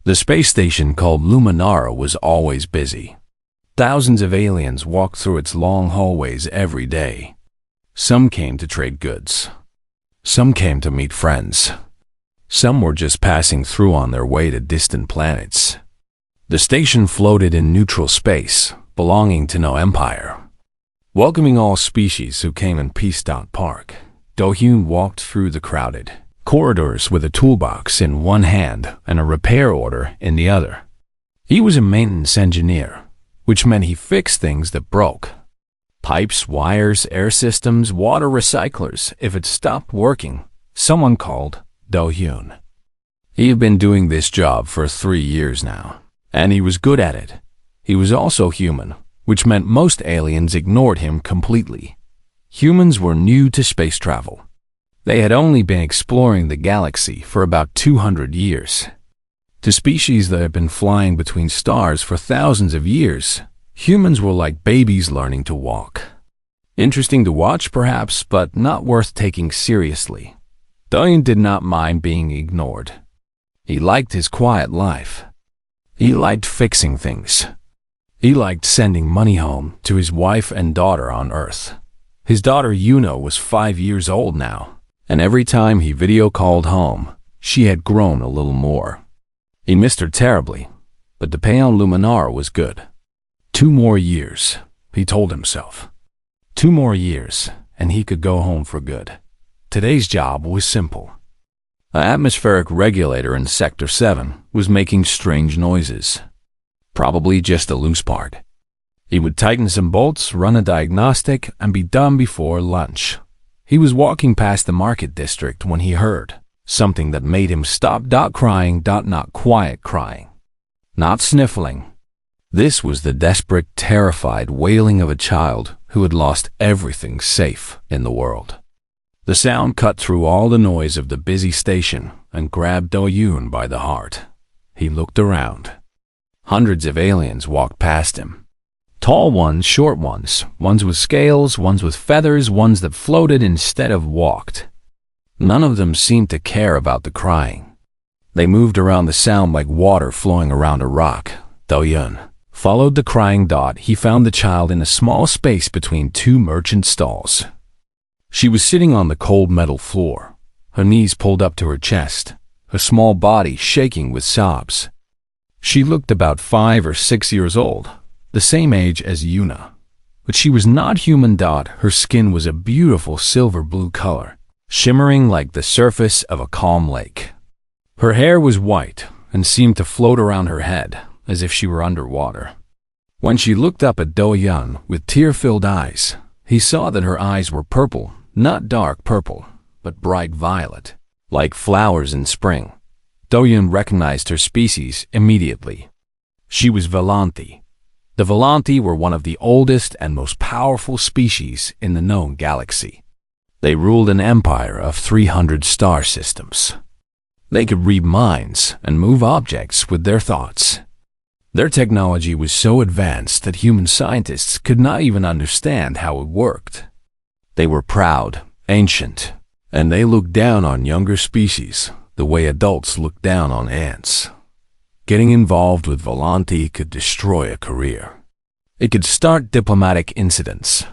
The space station called Luminara was always busy. Thousands of aliens walked through its long hallways every day. Some came to trade goods. Some came to meet friends. Some were just passing through on their way to distant planets. The station floated in neutral space, belonging to no empire. Welcoming all species who came in peace. Park, Do-hyun walked through the crowded corridors with a toolbox in one hand and a repair order in the other. He was a maintenance engineer, which meant he fixed things that broke. Pipes, wires, air systems, water recyclers. If it stopped working, someone called Do-hyun. He had been doing this job for 3 years now, and he was good at it. He was also human, which meant most aliens ignored him completely. Humans were new to space travel. They had only been exploring the galaxy for about 200 years. To species that had been flying between stars for thousands of years, humans were like babies learning to walk. Interesting to watch, perhaps, but not worth taking seriously. Do-hyun did not mind being ignored. He liked his quiet life. He liked fixing things. He liked sending money home to his wife and daughter on Earth. His daughter Yuno was 5 years old now, and every time he video called home, she had grown a little more. He missed her terribly, but the pay on Luminara was good. 2 more years, he told himself. 2 more years, and he could go home for good. Today's job was simple. An atmospheric regulator in Sector 7 was making strange noises. Probably just a loose part. He would tighten some bolts, run a diagnostic, and be done before lunch. He was walking past the market district when he heard something that made him stop. Crying. Not quiet crying. Not sniffling. This was the desperate, terrified wailing of a child who had lost everything safe in the world. The sound cut through all the noise of the busy station and grabbed Do-hyun by the heart. He looked around. Hundreds of aliens walked past him. Tall ones, short ones, ones with scales, ones with feathers, ones that floated instead of walked. None of them seemed to care about the crying. They moved around the sound like water flowing around a rock. Do-hyun followed the crying dot. He found the child in a small space between 2 merchant stalls. She was sitting on the cold metal floor, her knees pulled up to her chest, her small body shaking with sobs. She looked about 5 or 6 years old, the same age as Yuna, but she was not human. Her skin was a beautiful silver blue color, shimmering like the surface of a calm lake. Her hair was white and seemed to float around her head as if she were underwater. When she looked up at Do-hyun with tear-filled eyes, he saw that her eyes were purple, not dark purple, but bright violet, like flowers in spring. Do-hyun recognized her species immediately. She was Volanthi. The Volanthi were one of the oldest and most powerful species in the known galaxy. They ruled an empire of 300 star systems. They could read minds and move objects with their thoughts. Their technology was so advanced that human scientists could not even understand how it worked. They were proud, ancient, and they looked down on younger species the way adults look down on ants. Getting involved with Volanthi could destroy a career. It could start diplomatic incidents.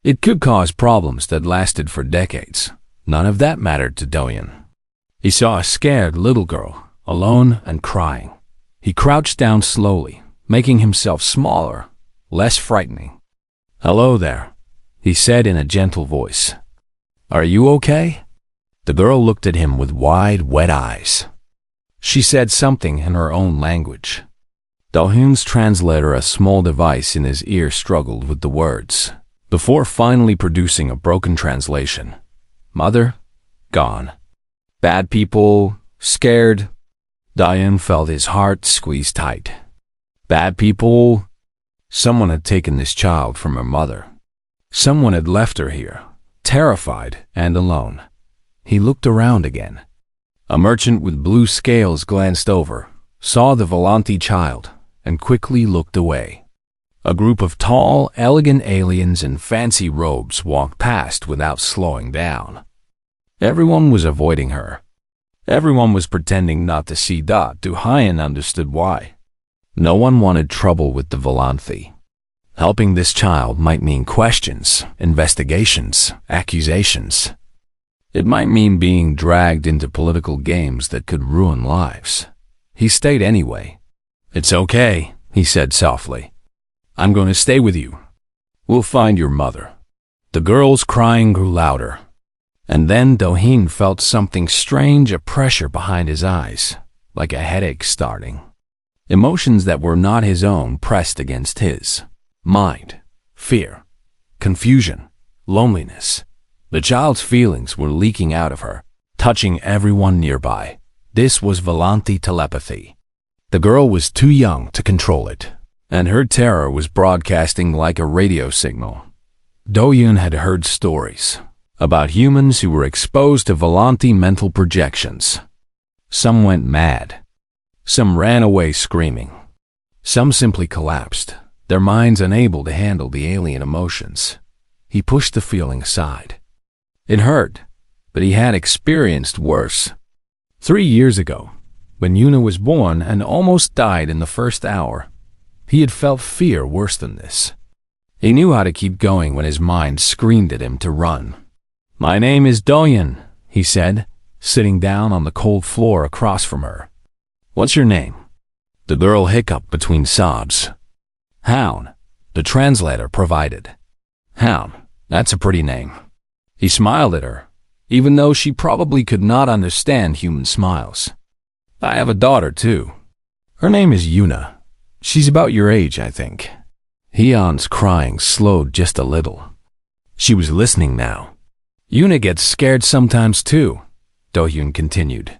It could cause problems that lasted for decades. None of that mattered to Do-hyun. He saw a scared little girl, alone and crying. He crouched down slowly, making himself smaller, less frightening. "Hello there," he said in a gentle voice. "Are you okay?" The girl looked at him with wide, wet eyes. She said something in her own language. Do-hyun's translator, a small device in his ear, struggled with the words, before finally producing a broken translation. "Mother, gone. Bad people, scared." Do-hyun felt his heart squeeze tight. Bad people? Someone had taken this child from her mother. Someone had left her here, terrified and alone. He looked around again. A merchant with blue scales glanced over, saw the Volanthi child, and quickly looked away. A group of tall, elegant aliens in fancy robes walked past without slowing down. Everyone was avoiding her. Everyone was pretending not to see that Duhayan understood why. No one wanted trouble with the Volanthi. Helping this child might mean questions, investigations, accusations. It might mean being dragged into political games that could ruin lives. He stayed anyway. "It's okay," he said softly. "I'm going to stay with you. We'll find your mother." The girl's crying grew louder. And then Dohin felt something strange, a pressure behind his eyes, like a headache starting. Emotions that were not his own pressed against his. Mind, fear, confusion, loneliness. The child's feelings were leaking out of her, touching everyone nearby. This was Volanthi telepathy. The girl was too young to control it, and her terror was broadcasting like a radio signal. Do-Yun had heard stories about humans who were exposed to Volanthi mental projections. Some went mad. Some ran away screaming. Some simply collapsed, their minds unable to handle the alien emotions. He pushed the feeling aside. It hurt, but he had experienced worse. 3 years ago, when Yuna was born and almost died in the first hour, he had felt fear worse than this. He knew how to keep going when his mind screamed at him to run. "My name is Do-Yun," he said, sitting down on the cold floor across from her. "What's your name?" The girl hiccuped between sobs. "Haun," the translator provided. "Haun, that's a pretty name." He smiled at her, even though she probably could not understand human smiles. "I have a daughter, too. Her name is Yuna. She's about your age, I think." Hyun's crying slowed just a little. She was listening now. "Yuna gets scared sometimes, too," Do-Hyun continued.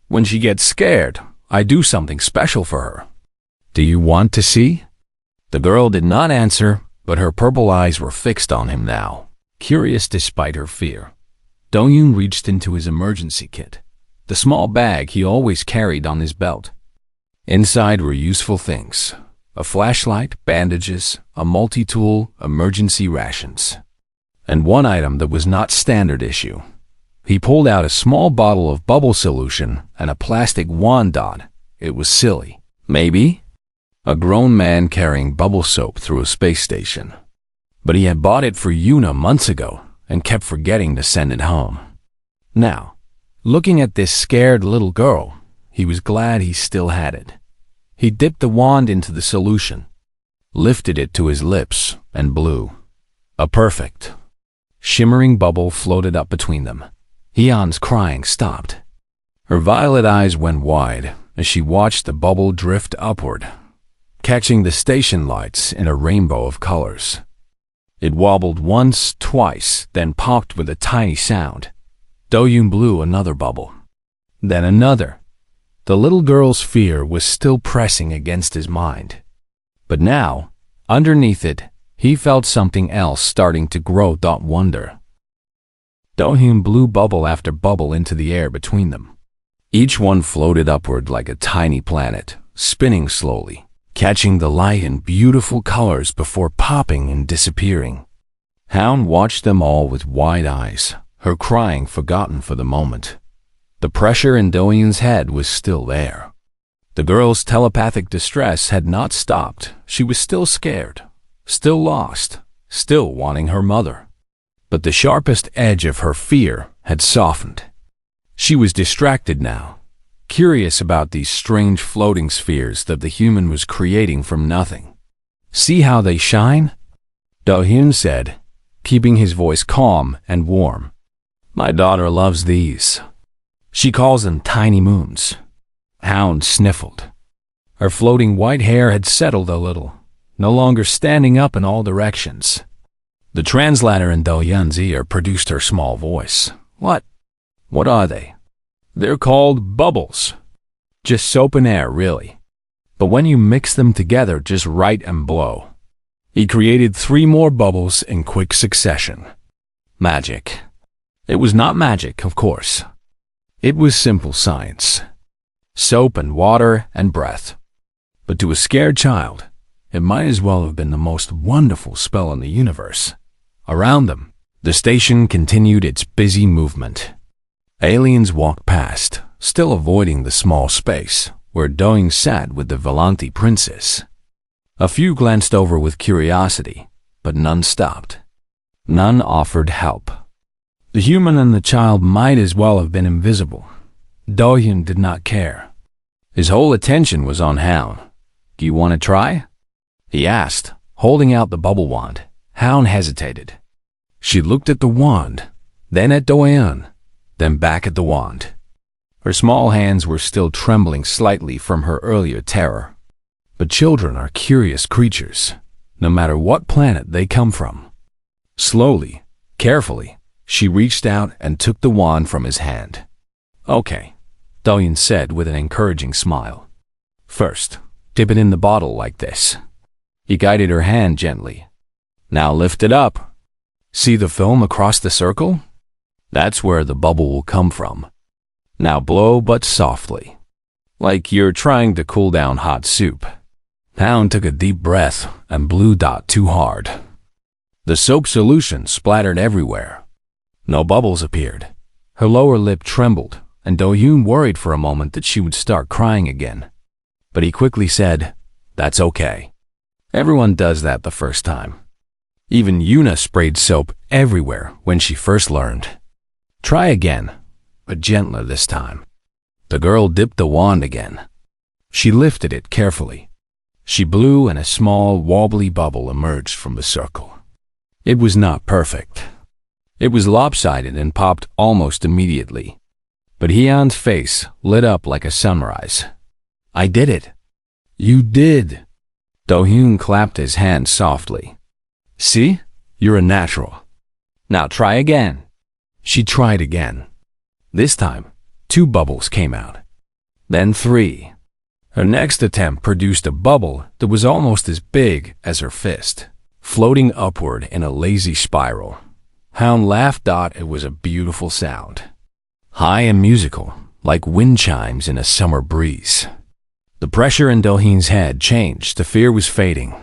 "When she gets scared, I do something special for her. Do you want to see?" The girl did not answer, but her purple eyes were fixed on him now, curious despite her fear. Do-Hyun reached into his emergency kit, the small bag he always carried on his belt. Inside were useful things: a flashlight, bandages, a multi-tool, emergency rations, and one item that was not standard issue. He pulled out a small bottle of bubble solution and a plastic wand dot. It was silly. Maybe? A grown man carrying bubble soap through a space station. But he had bought it for Yuna months ago and kept forgetting to send it home. Now, looking at this scared little girl, he was glad he still had it. He dipped the wand into the solution, lifted it to his lips, and blew. A perfect, shimmering bubble floated up between them. Hyun's crying stopped. Her violet eyes went wide as she watched the bubble drift upward, catching the station lights in a rainbow of colors. It wobbled once, twice, then popped with a tiny sound. Do-Hyun blew another bubble, then another. The little girl's fear was still pressing against his mind. But now, underneath it, he felt something else starting to grow. Wonder. Do-Hyun blew bubble after bubble into the air between them. Each one floated upward like a tiny planet, spinning slowly, catching the light in beautiful colors before popping and disappearing. Haun watched them all with wide eyes, her crying forgotten for the moment. The pressure in Do-Hyun's head was still there. The girl's telepathic distress had not stopped. She was still scared, still lost, still wanting her mother. But the sharpest edge of her fear had softened. She was distracted now, curious about these strange floating spheres that the human was creating from nothing. "See how they shine?" Do-Hyun said, keeping his voice calm and warm. "My daughter loves these. She calls them tiny moons." Haun sniffled. Her floating white hair had settled a little, no longer standing up in all directions. The translator in Do-Hyun's ear produced her small voice. What are they?" "They're called bubbles. Just soap and air, really. But when you mix them together just right and blow." He created 3 more bubbles in quick succession. Magic. It was not magic, of course. It was simple science. Soap and water and breath. But to a scared child, it might as well have been the most wonderful spell in the universe. Around them, the station continued its busy movement. Aliens walked past, still avoiding the small space where Do-yoon sat with the Volante princess. A few glanced over with curiosity, but none stopped. None offered help. The human and the child might as well have been invisible. Do-yoon did not care. His whole attention was on Haun. "Do you want to try?" he asked, holding out the bubble wand. Haun hesitated. She looked at the wand, then at Do-yoon, then back at the wand. Her small hands were still trembling slightly from her earlier terror. But children are curious creatures, no matter what planet they come from. Slowly, carefully, she reached out and took the wand from his hand. "Okay," Do-yoon said with an encouraging smile. "First, dip it in the bottle like this." He guided her hand gently. "Now lift it up. See the film across the circle? That's where the bubble will come from. Now blow, but softly, like you're trying to cool down hot soup." Haun took a deep breath and blew too hard. The soap solution splattered everywhere. No bubbles appeared. Her lower lip trembled, and Do-yoon worried for a moment that she would start crying again. But he quickly said, "That's okay. Everyone does that the first time." Even Yuna sprayed soap everywhere when she first learned. "Try again, but gentler this time." The girl dipped the wand again. She lifted it carefully. She blew and a small, wobbly bubble emerged from the circle. It was not perfect. It was lopsided and popped almost immediately. But Haun's face lit up like a sunrise. "I did it." "You did." Do-yoon clapped his hands softly. "See? You're a natural. Now try again." She tried again. This time, 2 bubbles came out. Then 3. Her next attempt produced a bubble that was almost as big as her fist, floating upward in a lazy spiral. Haun laughed. It was a beautiful sound. High and musical, like wind chimes in a summer breeze. The pressure in Do-yoon's head changed. The fear was fading,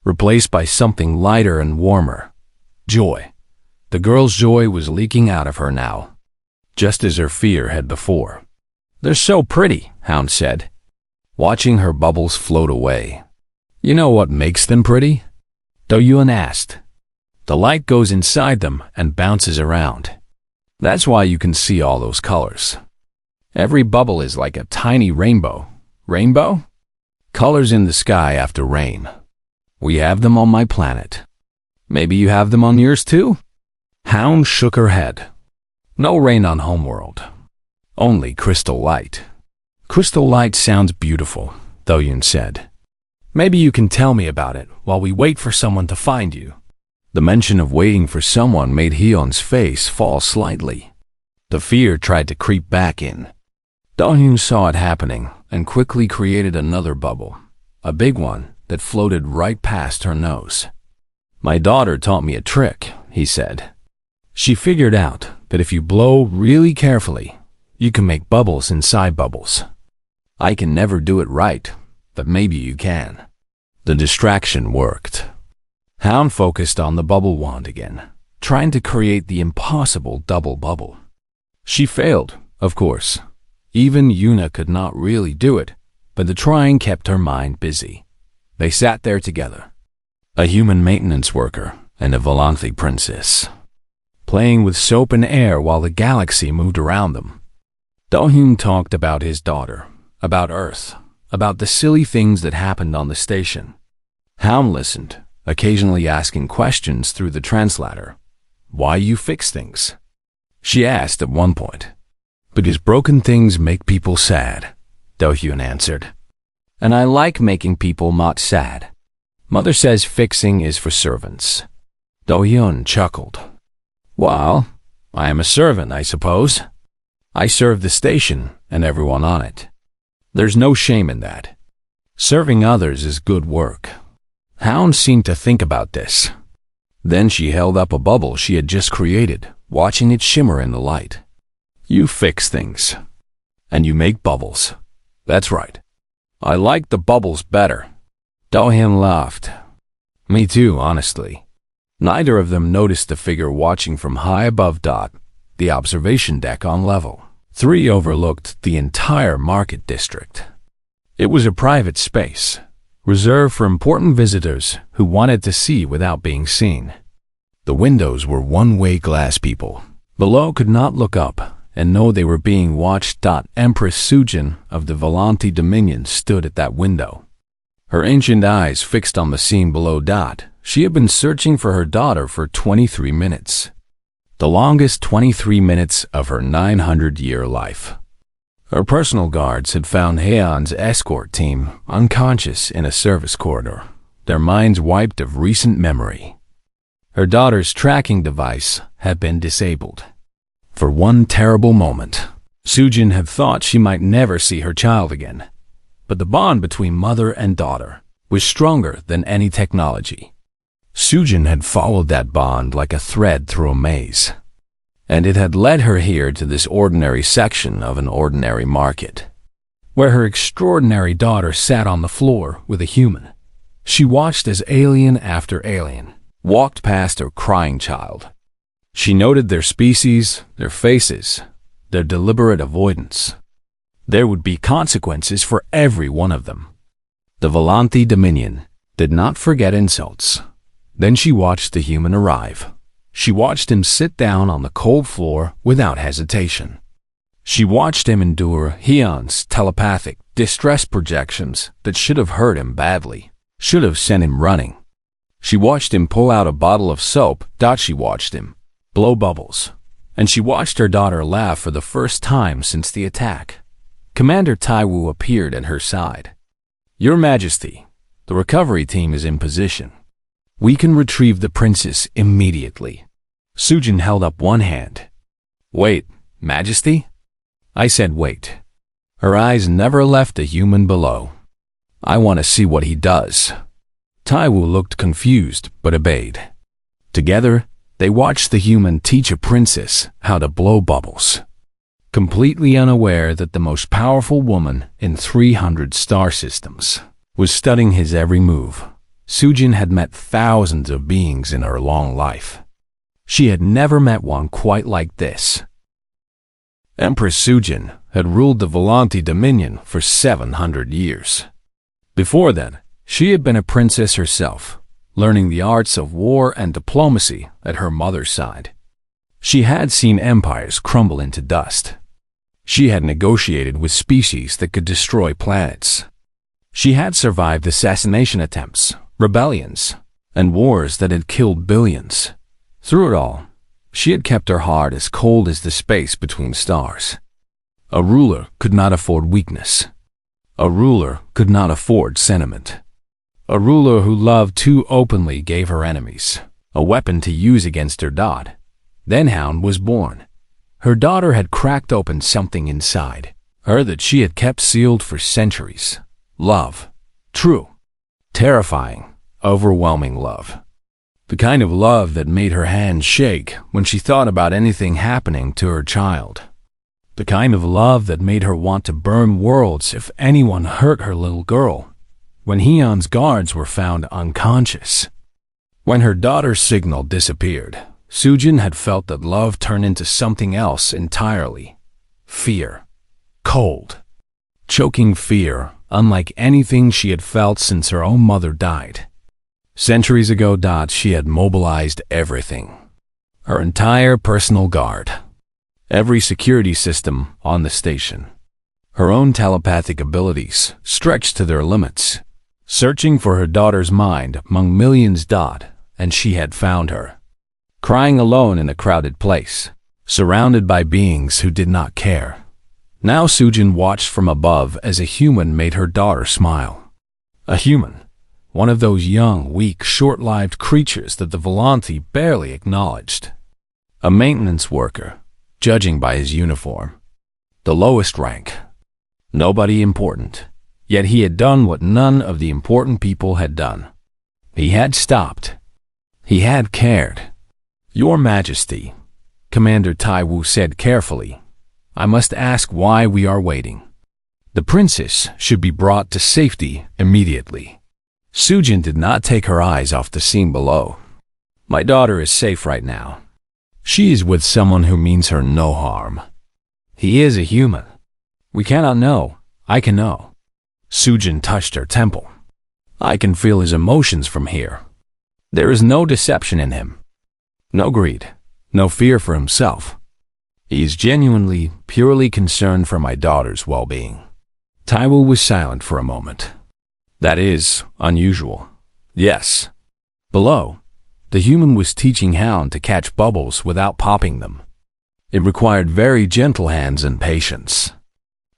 replaced by something lighter and warmer. Joy. The girl's joy was leaking out of her now, just as her fear had before. "They're so pretty," Haun said, watching her bubbles float away. "You know what makes them pretty?" Do-yoon asked. "The light goes inside them and bounces around. That's why you can see all those colors. Every bubble is like a tiny rainbow." "Rainbow?" "Colors in the sky after rain. We have them on my planet. Maybe you have them on yours too?" Haun shook her head. "No rain on homeworld. Only crystal light." "Crystal light sounds beautiful," Do-yoon said. "Maybe you can tell me about it while we wait for someone to find you." The mention of waiting for someone made Haun's face fall slightly. The fear tried to creep back in. Do-yoon saw it happening and quickly created another bubble, a big one that floated right past her nose. "My daughter taught me a trick," he said. "She figured out that if you blow really carefully, you can make bubbles inside bubbles. I can never do it right, but maybe you can." The distraction worked. Haun focused on the bubble wand again, trying to create the impossible double bubble. She failed, of course. Even Yuna could not really do it, but the trying kept her mind busy. They sat there together, a human maintenance worker and a Volante princess, playing with soap and air while the galaxy moved around them. Do-yoon talked about his daughter, about Earth, about the silly things that happened on the station. Haun listened, occasionally asking questions through the translator. "Why you fix things?" she asked at one point. "Because broken things make people sad," Do-yoon answered. "And I like making people not sad. Mother says fixing is for servants." Do-yoon chuckled. "Well, I am a servant, I suppose. I serve the station and everyone on it. There's no shame in that. Serving others is good work." Haun seemed to think about this. Then she held up a bubble she had just created, watching it shimmer in the light. "You fix things. And you make bubbles. That's right. I like the bubbles better." Do-yoon laughed. "Me too, honestly." Neither of them noticed the figure watching from high above the observation deck on level. 3 overlooked the entire market district. It was a private space, reserved for important visitors who wanted to see without being seen. The windows were one-way glass. People below could not look up and know they were being watched. Empress Sujin of the Volanti Dominion stood at that window, her ancient eyes fixed on the scene below. She had been searching for her daughter for 23 minutes, the longest 23 minutes of her 900-year life. Her personal guards had found Heian's escort team unconscious in a service corridor, their minds wiped of recent memory. Her daughter's tracking device had been disabled. For one terrible moment, Sujin had thought she might never see her child again. But the bond between mother and daughter was stronger than any technology. Sujin had followed that bond like a thread through a maze, and it had led her here to this ordinary section of an ordinary market, where her extraordinary daughter sat on the floor with a human. She watched as alien after alien walked past her crying child. She noted their species, their faces, their deliberate avoidance. There would be consequences for every one of them. The Volanti Dominion did not forget insults. Then she watched the human arrive. She watched him sit down on the cold floor without hesitation. She watched him endure Heian's telepathic distress projections that should have hurt him badly, should have sent him running. She watched him pull out a bottle of soap. She watched him blow bubbles. And she watched her daughter laugh for the first time since the attack. Commander Taiwu appeared at her side. "Your Majesty, the recovery team is in position. We can retrieve the princess immediately." Sujin held up one hand. "Wait, Majesty?" I said wait. Her eyes never left the human below. "I want to see what he does." Taiwu looked confused but obeyed. Together, they watched the human teach a princess how to blow bubbles, completely unaware that the most powerful woman in 300 star systems was studying his every move. Sujin had met thousands of beings in her long life. She had never met one quite like this. Empress Sujin had ruled the Volanti Dominion for 700 years. Before then, she had been a princess herself, learning the arts of war and diplomacy at her mother's side. She had seen empires crumble into dust. She had negotiated with species that could destroy planets. She had survived assassination attempts, rebellions, and wars that had killed billions. Through it all, she had kept her heart as cold as the space between stars. A ruler could not afford weakness. A ruler could not afford sentiment. A ruler who loved too openly gave her enemies a weapon to use against her daughter. Then Hound was born. Her daughter had cracked open something inside her that she had kept sealed for centuries. Love. True. Terrifying, overwhelming love. The kind of love that made her hands shake when she thought about anything happening to her child. The kind of love that made her want to burn worlds if anyone hurt her little girl. When Heian's guards were found unconscious. When her daughter's signal disappeared, Sujin had felt that love turned into something else entirely. Fear. Cold. Choking fear, unlike anything she had felt since her own mother died. Centuries ago, she had mobilized everything. Her entire personal guard. Every security system on the station. Her own telepathic abilities stretched to their limits. Searching for her daughter's mind among millions. And she had found her. Crying alone in a crowded place, surrounded by beings who did not care. Now Sujin watched from above as a human made her daughter smile. A human. One of those young, weak, short-lived creatures that the Volanti barely acknowledged. A maintenance worker, judging by his uniform. The lowest rank. Nobody important. Yet he had done what none of the important people had done. He had stopped. He had cared. "Your Majesty," Commander Taiwu said carefully, "I must ask why we are waiting. The princess should be brought to safety immediately." Sujin did not take her eyes off the scene below. "My daughter is safe right now. She is with someone who means her no harm." He is a human. We cannot know. I can know. Sujin touched her temple. I can feel his emotions from here. There is no deception in him. No greed. No fear for himself. He is genuinely, purely concerned for my daughter's well-being. Taiwu was silent for a moment. That is unusual. Yes. Below, the human was teaching Hound to catch bubbles without popping them. It required very gentle hands and patience.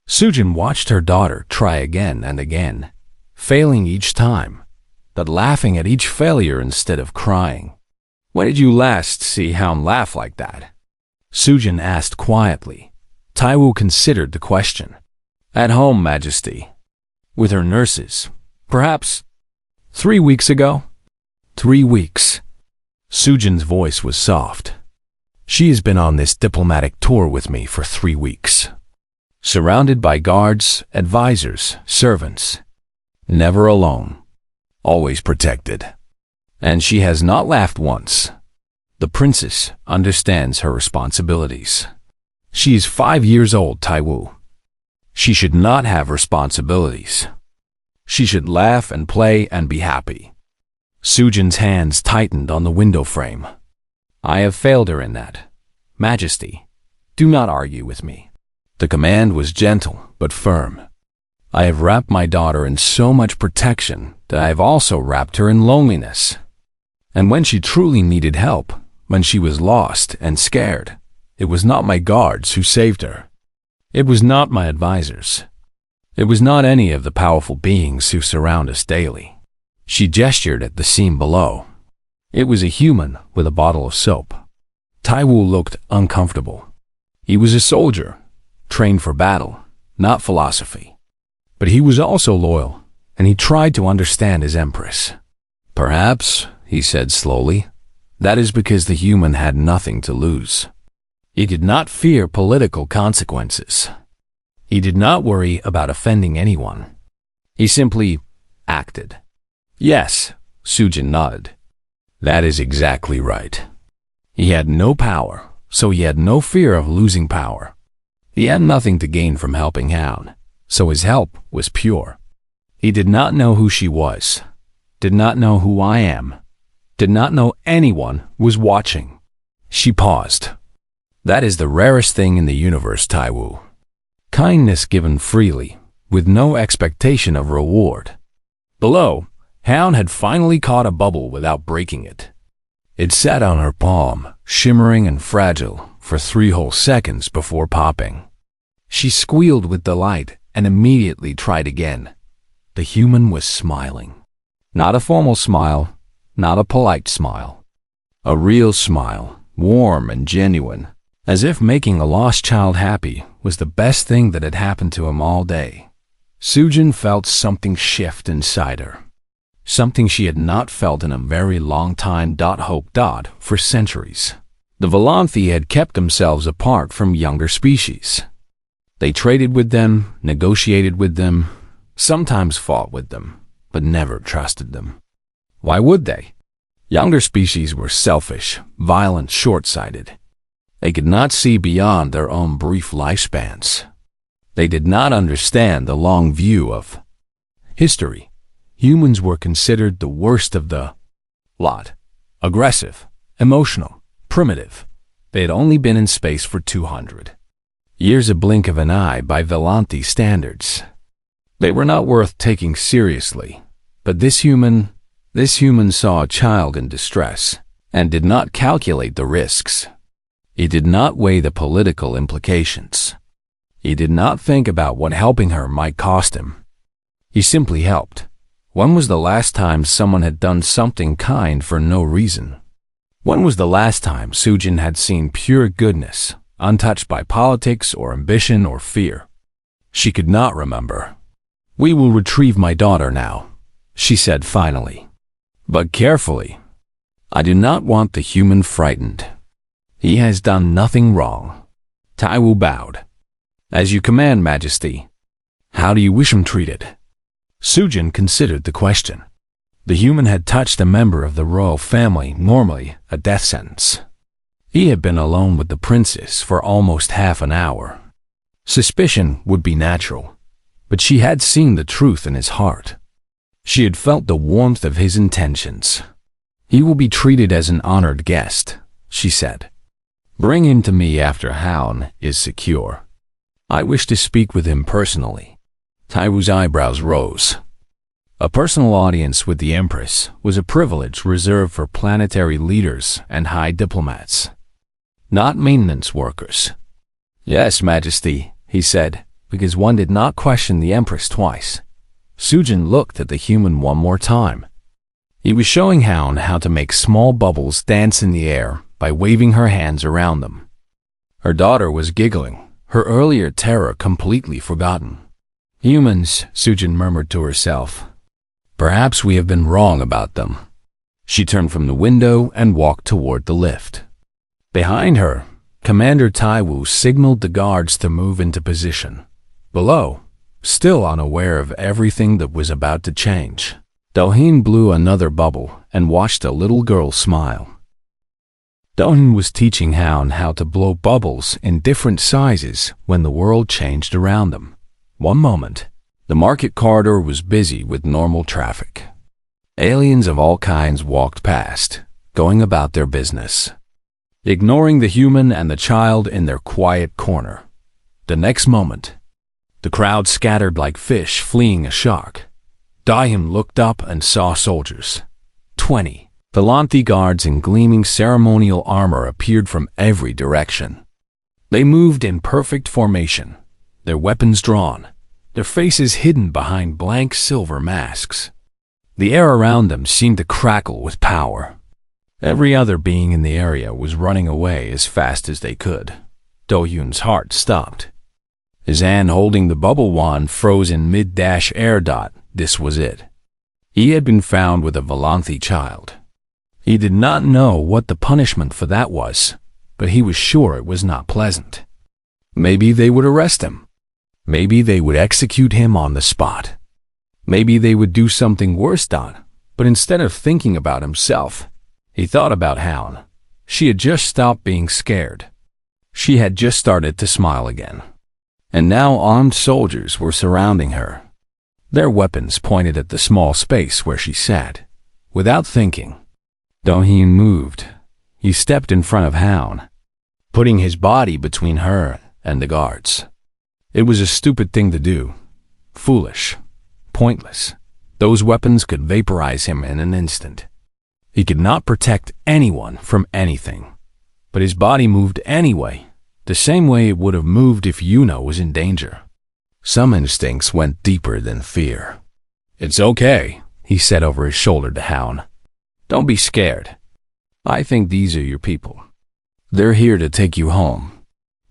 Sujin watched her daughter try again and again, failing each time, but laughing at each failure instead of crying. When did you last see Hound laugh like that? Sujin asked quietly. Taiwu considered the question. At home, Majesty. With her nurses. Perhaps 3 weeks ago? 3 weeks. Sujin's voice was soft. She has been on this diplomatic tour with me for 3 weeks. Surrounded by guards, advisors, servants. Never alone. Always protected. And she has not laughed once. The princess understands her responsibilities. She is 5 years old, Taiwu. She should not have responsibilities. She should laugh and play and be happy. Sujin's hands tightened on the window frame. I have failed her in that. Majesty, do not argue with me. The command was gentle but firm. I have wrapped my daughter in so much protection that I have also wrapped her in loneliness. And when she truly needed help, when she was lost and scared, it was not my guards who saved her. It was not my advisors. It was not any of the powerful beings who surround us daily. She gestured at the scene below. It was a human with a bottle of soap. Taiwu looked uncomfortable. He was a soldier, trained for battle, not philosophy. But he was also loyal, and he tried to understand his empress. Perhaps, he said slowly, that is because the human had nothing to lose. He did not fear political consequences. He did not worry about offending anyone. He simply acted. Yes, Sujin nodded. That is exactly right. He had no power, so he had no fear of losing power. He had nothing to gain from helping Hound, so his help was pure. He did not know who she was, did not know who I am, did not know anyone was watching. She paused. That is the rarest thing in the universe, Taiwu. Kindness given freely, with no expectation of reward. Below, Hound had finally caught a bubble without breaking it. It sat on her palm, shimmering and fragile, for 3 whole seconds before popping. She squealed with delight and immediately tried again. The human was smiling. Not a formal smile, not a polite smile. A real smile, warm and genuine, as if making a lost child happy was the best thing that had happened to him all day. Sujin felt something shift inside her. Something she had not felt in a very long time. Hope. For centuries. The Volanthi had kept themselves apart from younger species. They traded with them, negotiated with them, sometimes fought with them, but never trusted them. Why would they? Younger species were selfish, violent, short-sighted. They could not see beyond their own brief lifespans. They did not understand the long view of history. Humans were considered the worst of the lot. Aggressive, emotional, primitive. They had only been in space for 200 years, a blink of an eye by Volanthi standards. They were not worth taking seriously. But this human saw a child in distress and did not calculate the risks. He did not weigh the political implications. He did not think about what helping her might cost him. He simply helped. When was the last time someone had done something kind for no reason? When was the last time Sujin had seen pure goodness, untouched by politics or ambition or fear? She could not remember. We will retrieve my daughter now, she said finally. But carefully. I do not want the human frightened. He has done nothing wrong. Taiwu bowed. As you command, Majesty. How do you wish him treated? Sujin considered the question. The human had touched a member of the royal family, normally a death sentence. He had been alone with the princess for almost half an hour. Suspicion would be natural, but she had seen the truth in his heart. She had felt the warmth of his intentions. "He will be treated as an honored guest," she said. "Bring him to me after Haon is secure. I wish to speak with him personally." Taiwu's eyebrows rose. A personal audience with the Empress was a privilege reserved for planetary leaders and high diplomats, not maintenance workers. "Yes, Majesty," he said, because one did not question the Empress twice. Sujin looked at the human one more time. He was showing Haon how to make small bubbles dance in the air by waving her hands around them. Her daughter was giggling, her earlier terror completely forgotten. "Humans," Sujin murmured to herself. "Perhaps we have been wrong about them." She turned from the window and walked toward the lift. Behind her, Commander Taiwu signaled the guards to move into position. Below, still unaware of everything that was about to change, Do-hyun blew another bubble and watched a little girl smile. Do-hyun was teaching Haon how to blow bubbles in different sizes when the world changed around them. One moment, the market corridor was busy with normal traffic. Aliens of all kinds walked past, going about their business, ignoring the human and the child in their quiet corner. The next moment, the crowd scattered like fish fleeing a shark. Do-hyun looked up and saw soldiers. 20 Velanthi guards in gleaming ceremonial armor appeared from every direction. They moved in perfect formation, their weapons drawn, their faces hidden behind blank silver masks. The air around them seemed to crackle with power. Every other being in the area was running away as fast as they could. Do-hyun's heart stopped. His hand holding the bubble wand froze in mid-air. This was it. He had been found with a Velanthi child. He did not know what the punishment for that was, but he was sure it was not pleasant. Maybe they would arrest him. Maybe they would execute him on the spot. Maybe they would do something worse done, but instead of thinking about himself, he thought about Haon. She had just stopped being scared. She had just started to smile again. And now armed soldiers were surrounding her. Their weapons pointed at the small space where she sat. Without thinking, Do-hyun moved. He stepped in front of Haon, putting his body between her and the guards. It was a stupid thing to do. Foolish. Pointless. Those weapons could vaporize him in an instant. He could not protect anyone from anything. But his body moved anyway, the same way it would have moved if Yuna was in danger. Some instincts went deeper than fear. "It's okay," he said over his shoulder to Haon. "Don't be scared. I think these are your people. They're here to take you home."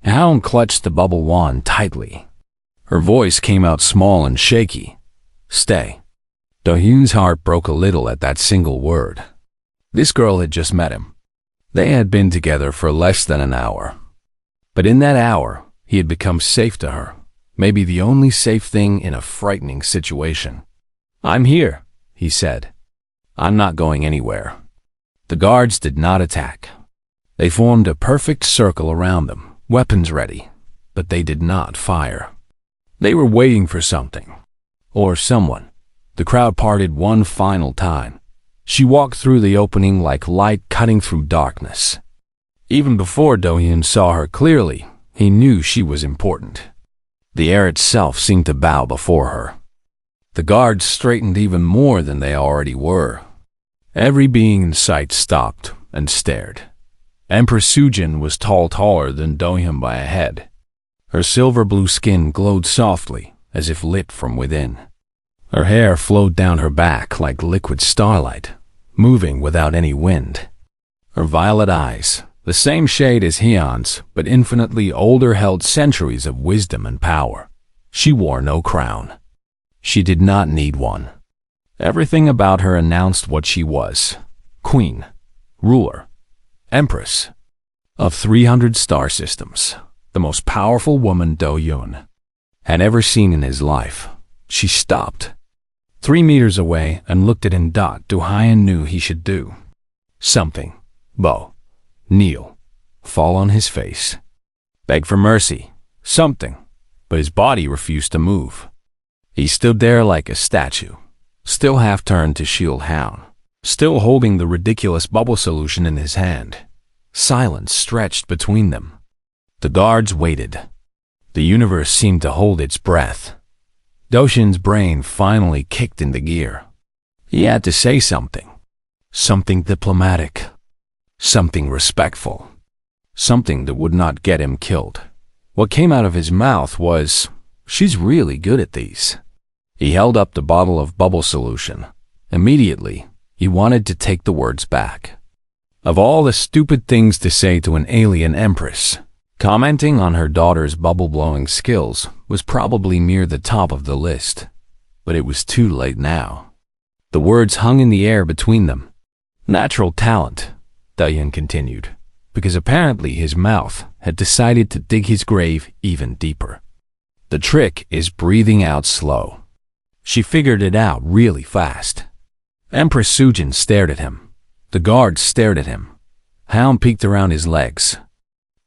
Haon clutched the bubble wand tightly. Her voice came out small and shaky. "Stay." Do-hyun's heart broke a little at that single word. This girl had just met him. They had been together for less than an hour. But in that hour, he had become safe to her, maybe the only safe thing in a frightening situation. "I'm here," he said. "I'm not going anywhere." The guards did not attack. They formed a perfect circle around them, weapons ready, but they did not fire. They were waiting for something, or someone. The crowd parted one final time. She walked through the opening like light cutting through darkness. Even before Do-hyun saw her clearly, he knew she was important. The air itself seemed to bow before her. The guards straightened even more than they already were. Every being in sight stopped and stared. Empress Sujin was taller than Do-hyun by a head. Her silver blue skin glowed softly, as if lit from within. Her hair flowed down her back like liquid starlight, moving without any wind. Her violet eyes, the same shade as Hyun's, but infinitely older, held centuries of wisdom and power. She wore no crown. She did not need one. Everything about her announced what she was: queen, ruler, empress of 300 star systems, the most powerful woman Do-hyun had ever seen in his life. She stopped 3 meters away and looked at him. Do-hyun knew he should do something. Bow, kneel, fall on his face, beg for mercy, something. but his body refused to move. He stood there like a statue, still half-turned to shield Hound, still holding the ridiculous bubble solution in his hand. Silence stretched between them. The guards waited. The universe seemed to hold its breath. Do-hyun's brain finally kicked into gear. He had to say something. Something diplomatic. Something respectful. Something that would not get him killed. What came out of his mouth was, "She's really good at these." He held up the bottle of bubble solution. Immediately, he wanted to take the words back. Of all the stupid things to say to an alien empress, commenting on her daughter's bubble-blowing skills was probably near the top of the list. But it was too late now. The words hung in the air between them. Natural talent, Do-hyun continued, because apparently his mouth had decided to dig his grave even deeper. The trick is breathing out slow. She figured it out really fast. Empress Sujin stared at him. The guards stared at him. Hound peeked around his legs.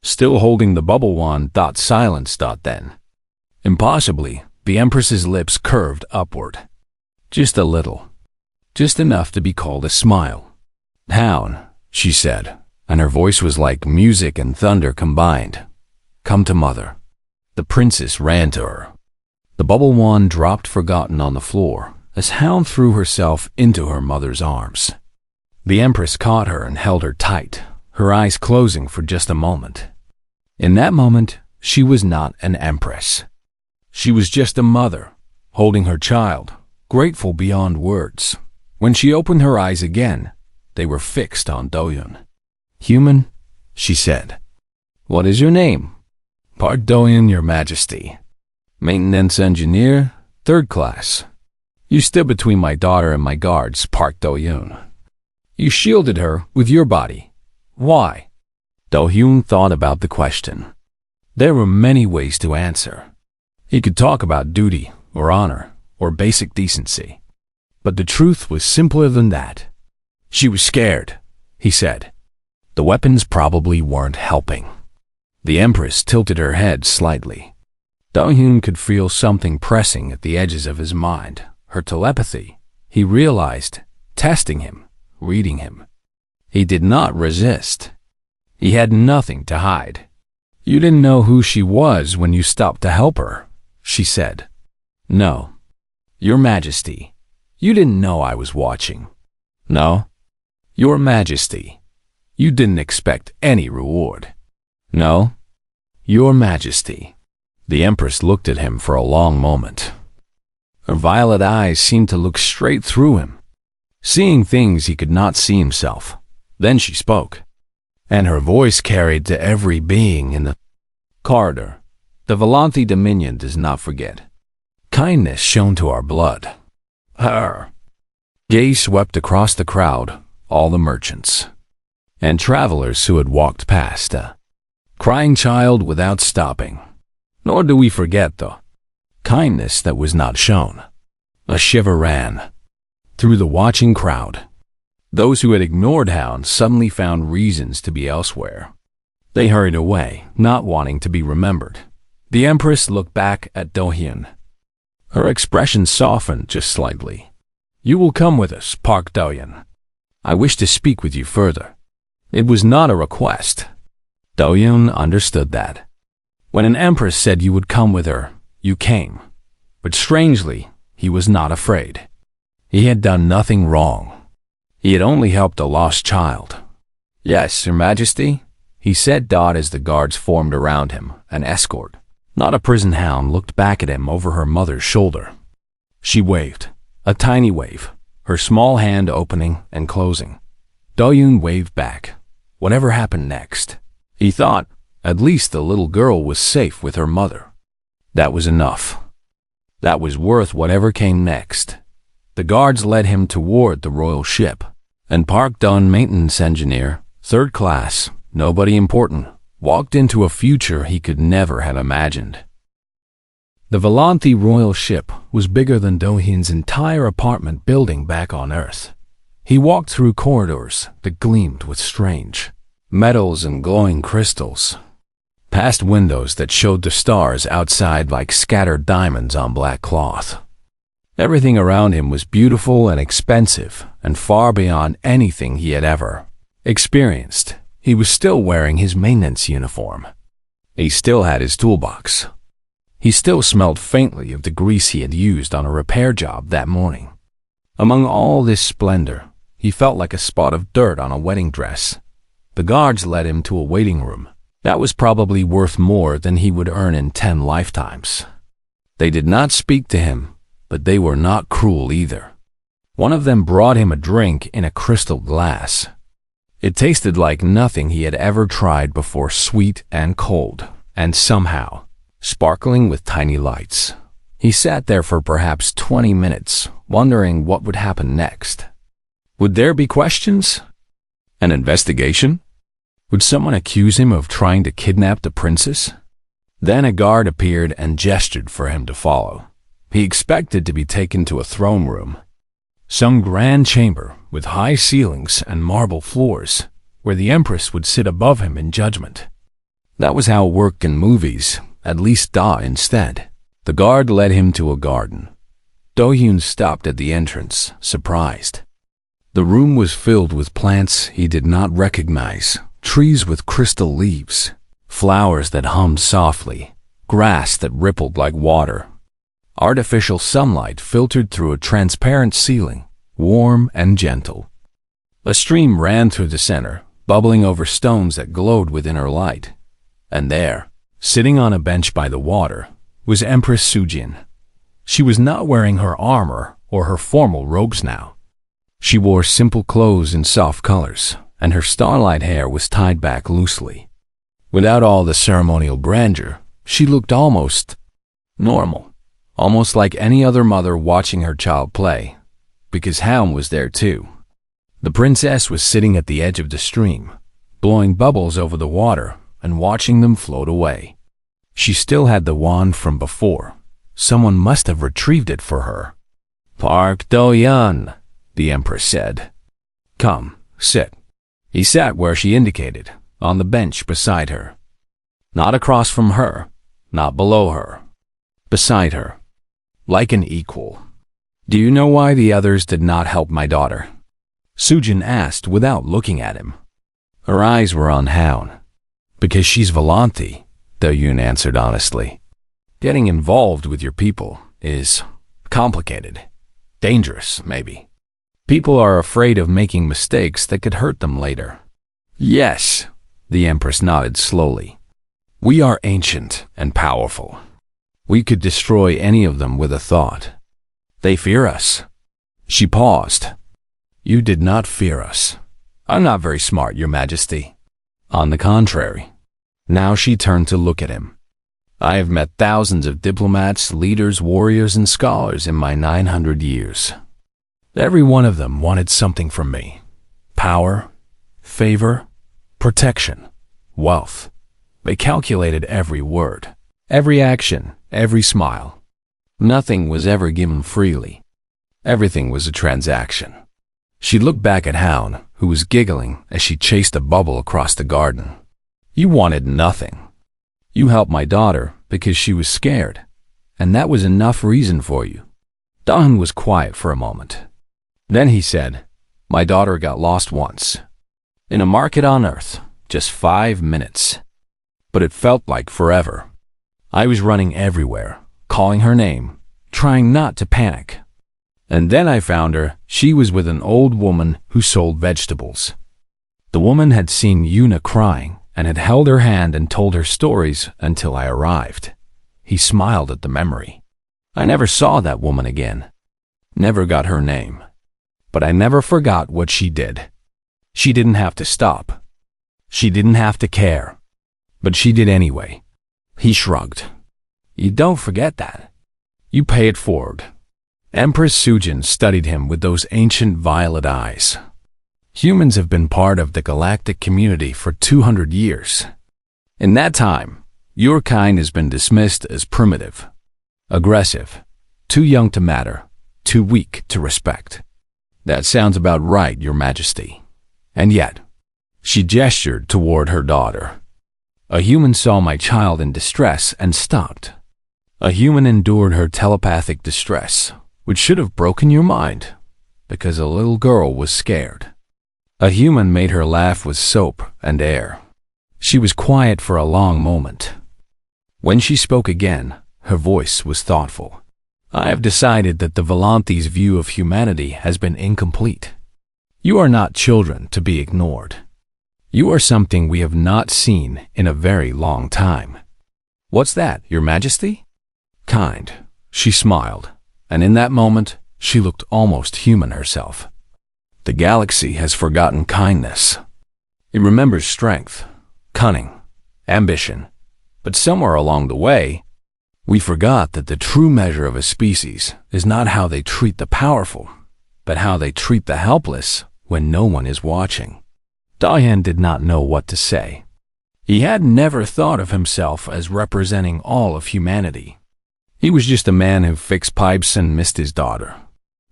Still holding the bubble wand. Silence. Then. Impossibly, the Empress's lips curved upward. Just a little. Just enough to be called a smile. "Hound," she said, and her voice was like music and thunder combined. "Come to mother." The princess ran to her. The bubble wand dropped forgotten on the floor as Hound threw herself into her mother's arms. The Empress caught her and held her tight, her eyes closing for just a moment. In that moment, she was not an empress. She was just a mother, holding her child, grateful beyond words. When she opened her eyes again, they were fixed on Do-hyun. "Human," she said. "What is your name?" "Park Do-hyun, Your Majesty." "Maintenance engineer, 3rd class." "You stood between my daughter and my guards, Park Do-hyun. You shielded her with your body. Why?" Do-hyun thought about the question. There were many ways to answer. He could talk about duty, or honor, or basic decency. But the truth was simpler than that. "She was scared," he said. The weapons probably weren't helping. The Empress tilted her head slightly. Do-hyun could feel something pressing at the edges of his mind, her telepathy. He realized, testing him, reading him. He did not resist. He had nothing to hide. "You didn't know who she was when you stopped to help her," she said. "No." "Your Majesty, you didn't know I was watching." "No." "Your Majesty, you didn't expect any reward." "No." "Your Majesty." The Empress looked at him for a long moment. Her violet eyes seemed to look straight through him, seeing things he could not see himself. Then she spoke, and her voice carried to every being in the corridor. "The Volanthi Dominion does not forget. Kindness shown to our blood." Her gaze swept across the crowd, all the merchants, and travelers who had walked past, a crying child without stopping. Nor do we forget the kindness that was not shown. A shiver ran through the watching crowd. Those who had ignored Hound suddenly found reasons to be elsewhere. They hurried away, not wanting to be remembered. The Empress looked back at Do-hyun. Her expression softened just slightly. "You will come with us, Park Do-hyun. I wish to speak with you further." It was not a request. Do-hyun understood that. When an empress said you would come with her, you came. But strangely, he was not afraid. He had done nothing wrong. He had only helped a lost child. "Yes, Your Majesty," he said as the guards formed around him, an escort. Not a prison hound looked back at him over her mother's shoulder. She waved, a tiny wave, her small hand opening and closing. Do-hyun waved back. Whatever happened next, he thought, at least the little girl was safe with her mother. That was enough. That was worth whatever came next. The guards led him toward the royal ship, and Park Do-hyun, maintenance engineer, 3rd class, nobody important, walked into a future he could never have imagined. The Volanthi royal ship was bigger than Do-hyun's entire apartment building back on Earth. He walked through corridors that gleamed with strange metals and glowing crystals. past windows that showed the stars outside like scattered diamonds on black cloth. Everything around him was beautiful and expensive, and far beyond anything he had ever experienced. He was still wearing his maintenance uniform. He still had his toolbox. He still smelled faintly of the grease he had used on a repair job that morning. Among all this splendor, he felt like a spot of dirt on a wedding dress. The guards led him to a waiting room that was probably worth more than he would earn in 10 lifetimes. They did not speak to him, but they were not cruel either. One of them brought him a drink in a crystal glass. It tasted like nothing he had ever tried before, sweet and cold, and somehow sparkling with tiny lights. He sat there for perhaps 20 minutes, wondering what would happen next. Would there be questions? An investigation? Would someone accuse him of trying to kidnap the princess? Then a guard appeared and gestured for him to follow. He expected to be taken to a throne room, some grand chamber with high ceilings and marble floors, where the empress would sit above him in judgment. That was how it worked in movies, at least instead. The guard led him to a garden. Do-hyun stopped at the entrance, surprised. The room was filled with plants he did not recognize, trees with crystal leaves, flowers that hummed softly, grass that rippled like water. Artificial sunlight filtered through a transparent ceiling, warm and gentle. A stream ran through the center, bubbling over stones that glowed with inner light. And there, sitting on a bench by the water, was Empress Sujin. She was not wearing her armor or her formal robes now. She wore simple clothes in soft colors, and her starlight hair was tied back loosely. Without all the ceremonial grandeur, she looked almost normal, almost like any other mother watching her child play, because Haum was there too. The princess was sitting at the edge of the stream, blowing bubbles over the water and watching them float away. She still had the wand from before. Someone must have retrieved it for her. "Park Do-hyun," the empress said. "Come, sit." He sat where she indicated, on the bench beside her. Not across from her, not below her. Beside her, like an equal. "Do you know why the others did not help my daughter?" Sujin asked without looking at him. Her eyes were on Haun. "Because she's Volanthi," Do-hyun answered honestly. "Getting involved with your people is complicated. Dangerous, maybe. People are afraid of making mistakes that could hurt them later." "Yes," the empress nodded slowly. "We are ancient and powerful. We could destroy any of them with a thought. They fear us." She paused. "You did not fear us. I'm not very smart, Your Majesty." "On the contrary." Now she turned to look at him. "I have met thousands of diplomats, leaders, warriors, and scholars in my 900 years. Every one of them wanted something from me. Power, favor, protection, wealth. They calculated every word, every action, every smile. Nothing was ever given freely. Everything was a transaction." She looked back at Haun, who was giggling as she chased a bubble across the garden. "You wanted nothing. You helped my daughter because she was scared, and that was enough reason for you." Do-hyun was quiet for a moment. Then he said, "My daughter got lost once. In a market on Earth, just 5 minutes. But it felt like forever. I was running everywhere, calling her name, trying not to panic. And then I found her. She was with an old woman who sold vegetables. The woman had seen Yuna crying and had held her hand and told her stories until I arrived." He smiled at the memory. "I never saw that woman again. Never got her name. But I never forgot what she did. She didn't have to stop. She didn't have to care. But she did anyway." He shrugged. "You don't forget that. You pay it forward." Empress Sujin studied him with those ancient violet eyes. "Humans have been part of the galactic community for 200 years. In that time, your kind has been dismissed as primitive, aggressive, too young to matter, too weak to respect. That sounds about right, Your Majesty. And yet," she gestured toward her daughter, A human saw my child in distress and stopped. A human endured her telepathic distress, which should have broken your mind, because a little girl was scared. A human made her laugh with soap and air. She was quiet for a long moment. When she spoke again, her voice was thoughtful. I have decided that the Volante's view of humanity has been incomplete. You are not children to be ignored. You are something we have not seen in a very long time. What's that, Your Majesty? Kind. She smiled, and in that moment, she looked almost human herself. The galaxy has forgotten kindness. It remembers strength, cunning, ambition, but somewhere along the way, we forgot that the true measure of a species is not how they treat the powerful, but how they treat the helpless when no one is watching. Dayan did not know what to say. He had never thought of himself as representing all of humanity. He was just a man who fixed pipes and missed his daughter.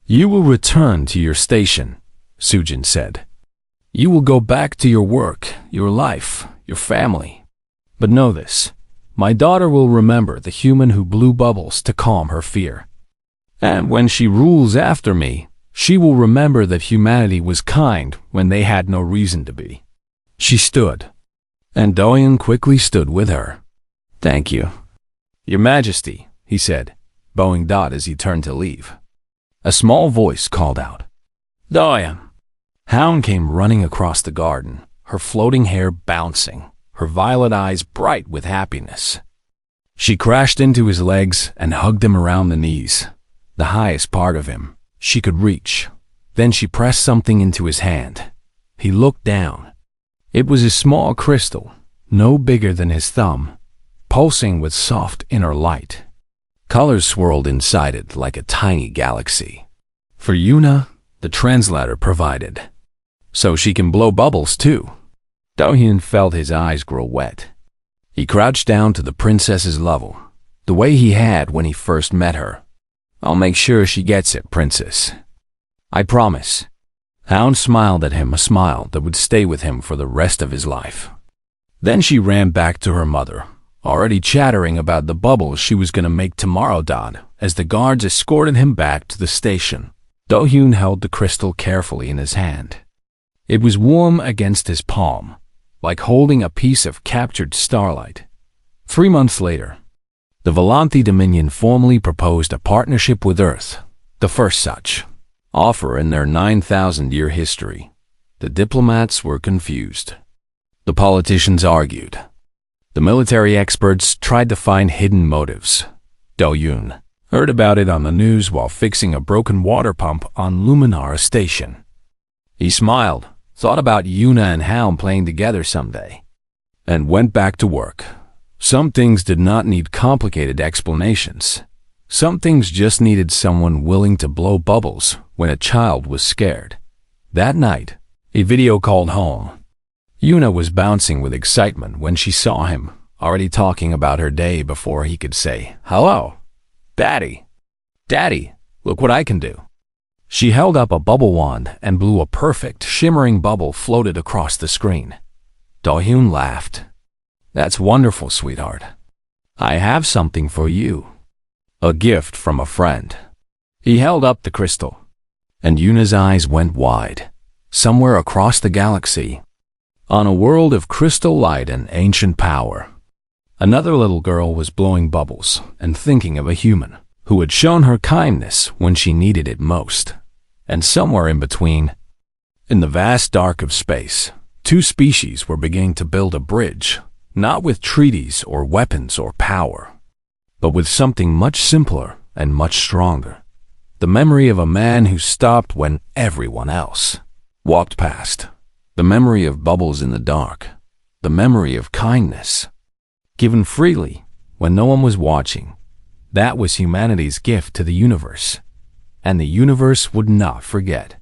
You will return to your station, Sujin said. You will go back to your work, your life, your family. But know this, my daughter will remember the human who blew bubbles to calm her fear. And when she rules after me, she will remember that humanity was kind when they had no reason to be. She stood, and Dayan quickly stood with her. Thank you. Your Majesty, he said, bowing Dot as he turned to leave. A small voice called out, Dayan. Hound came running across the garden, her floating hair bouncing, her violet eyes bright with happiness. She crashed into his legs and hugged him around the knees, the highest part of him she could reach. Then she pressed something into his hand. He looked down. It was a small crystal, no bigger than his thumb, pulsing with soft inner light. Colors swirled inside it like a tiny galaxy. For Yuna, the translator provided. So she can blow bubbles too. Dayan felt his eyes grow wet. He crouched down to the princess's level, the way he had when he first met her. I'll make sure she gets it, princess. I promise. Hound smiled at him, a smile that would stay with him for the rest of his life. Then she ran back to her mother, already chattering about the bubbles she was going to make tomorrow. As the guards escorted him back to the station, Dayan held the crystal carefully in his hand. It was warm against his palm, like holding a piece of captured starlight. 3 months later, the Volante Dominion formally proposed a partnership with Earth, the first such offer in their 9,000-year history. The diplomats were confused. The politicians argued. The military experts tried to find hidden motives. Dayan heard about it on the news while fixing a broken water pump on Luminara Station. He smiled, thought about Yuna and Hound playing together someday, and went back to work. Some things did not need complicated explanations. Some things just needed someone willing to blow bubbles when a child was scared. That night, he video called home. Yuna was bouncing with excitement when she saw him, already talking about her day before he could say, Hello, Daddy. Daddy, look what I can do. She held up a bubble wand and blew a perfect, shimmering bubble floated across the screen. Dayan laughed. That's wonderful, sweetheart. I have something for you. A gift from a friend. He held up the crystal, and Yuna's eyes went wide. Somewhere across the galaxy, on a world of crystal light and ancient power, another little girl was blowing bubbles and thinking of a human who had shown her kindness when she needed it most. And somewhere in between, in the vast dark of space, two species were beginning to build a bridge, not with treaties or weapons or power, but with something much simpler and much stronger. The memory of a man who stopped when everyone else walked past. The memory of bubbles in the dark. The memory of kindness, given freely when no one was watching. That was humanity's gift to the universe, and the universe would not forget.